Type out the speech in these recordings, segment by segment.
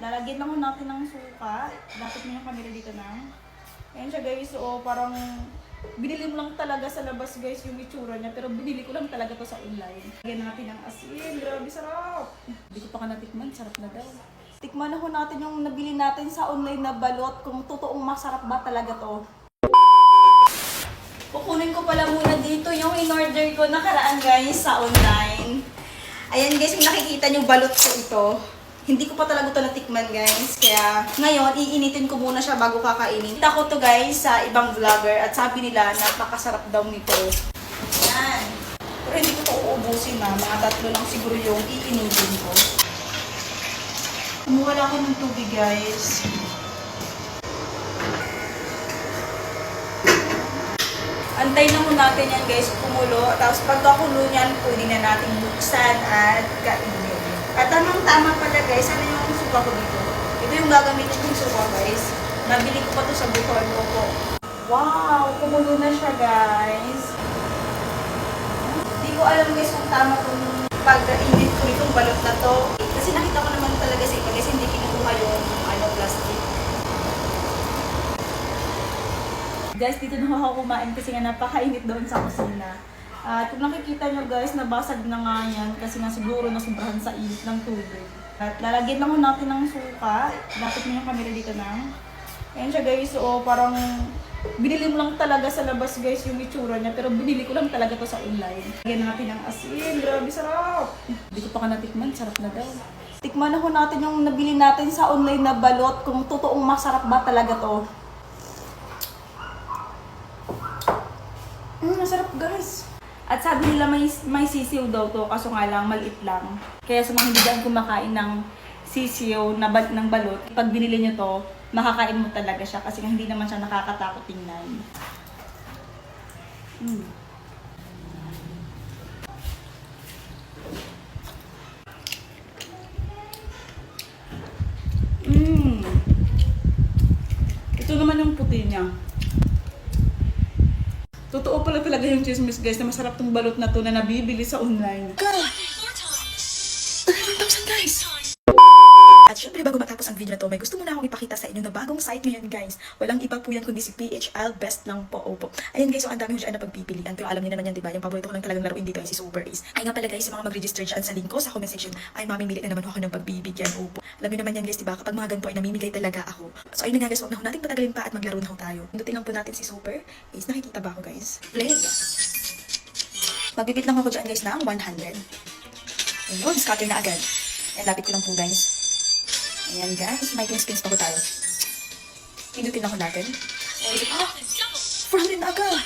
lalagyan lang ho natin ng suka. Dapat mo yung camera dito na. Ayan siya guys, so parang binili mo lang talaga sa labas guys yung itsura niya. Pero binili ko lang talaga to sa online. Lagyan natin ng asin, grabe sarap. Hindi ko pa ka natikman, sarap na daw. Tikman na ho natin yung nabili natin sa online na balot kung totoong masarap ba talaga to. Kukunin ko pala muna dito yung in-order ko nakaraan guys sa online. Ayan guys, kung nakikita nyo balot ko ito. Hindi ko pa talaga ito natikman guys. Kaya ngayon, iinitin ko muna siya bago kakainin. Kita ko to guys sa ibang vlogger at sabi nila napakasarap daw nito. Ayan. Pero hindi ko ito uubusin na. Mga 3 lang siguro yung iinitin ko. Kumuha lang ako ng tubig guys. Antayin na muna natin yan guys, kumulo. Tapos pagkakulo niyan, pwede na natin buksan at kainin. At tamang-tama pala guys, ano yung suka ko dito? Ito yung gagamitin kong suka guys. Nabili ko pa to sa Bukol ko. Wow! Kumulo na siya guys. Hindi ko alam guys kung tama kung pag-init ko itong balot na to. Kasi nakita ko naman talaga sa iba guys, hindi kinukuha yung plastic. Guys, dito na ako kumain kasi nga napakainit doon sa kusina. At kung nakikita nyo guys, nabasag na nga yan kasi nga siguro nasubrahan sa init ng tubig. At lalagyan lang natin ng suka. Dapat mo yung camera dito na. Ayan siya guys, so parang binili mo lang talaga sa labas guys yung itsura niya. Pero binili ko lang talaga to sa online. Lagyan natin ng asin, grabe sarap. Hindi ko pa ka natikman, sarap na daw. Tikman na ho natin yung nabili natin sa online na balot kung totoong masarap ba talaga to. Masarap guys. At sabi nila may sisiw daw to, kaso nga lang maliit lang. Kaya sa mga hindi dyan kumakain ng sisiw ng balot, pag binili nyo to, makakain mo talaga siya kasi hindi naman siya nakakatakot tingnan. Ito naman yung puti niya. Totoo pala talaga yung chismis guys na masarap tong balot na to na nabibili sa online. Girl! 1,000 guys! At syempre bago matapos ang video na to, may gusto muna akong ipakita sa inyo na bagong site ngayon guys. Walang iba po yan kundi si PHL Best lang po. Opo. Ayan guys, so ang dami ko dyan na pagpipilian. Pero alam niyo naman yan diba, yung paborito ko lang talagang laruin dito ay si Super Ace. Ay nga pala guys, yung mga mag-register dyan sa link ko sa comment section ay mamimili na naman ako ng pagbibigyan. Opo. Alam niyo naman yan guys diba, kapag mga ganito ay namimigay talaga ako. So ayun na nga guys, huwag na natin patagalin pa at maglaro na ho tayo. Pindutin lang po natin si Super Ace. Nakikita ba ako guys? Play! Magbibit lang ako dyan guys ng 100. Ayun, scatter na agad. Ayan, lapit ko lang po guys. Ayan guys, may spins pa ko tayo. Pindutin ako natin. 400 na agad!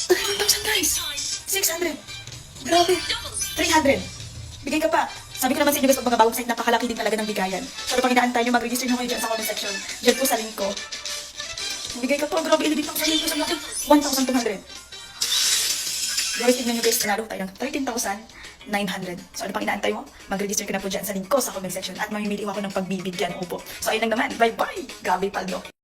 1,000 guys! 600! Grabe! 300! Bigay ka pa! Sabi ko naman sa inyo guys, pag mga bagong site, napakalaki din talaga ng bigayan. So, pag inaantay nyo, mag-register nyo kayo dyan sa comment section. Dyan po sa link ko. Bigay ka pa, grabe, ilibit lang sa link ko sa laki. 1,200. Guys, tignan nyo guys, nanalo tayo ng 13,900. So ano pang inaantay mo? Mag-register ka na po dyan sa link ko sa comment section at mamimili ako ng pagbibigyan. Opo. So ayun lang naman. Bye-bye! Gabi Paldo.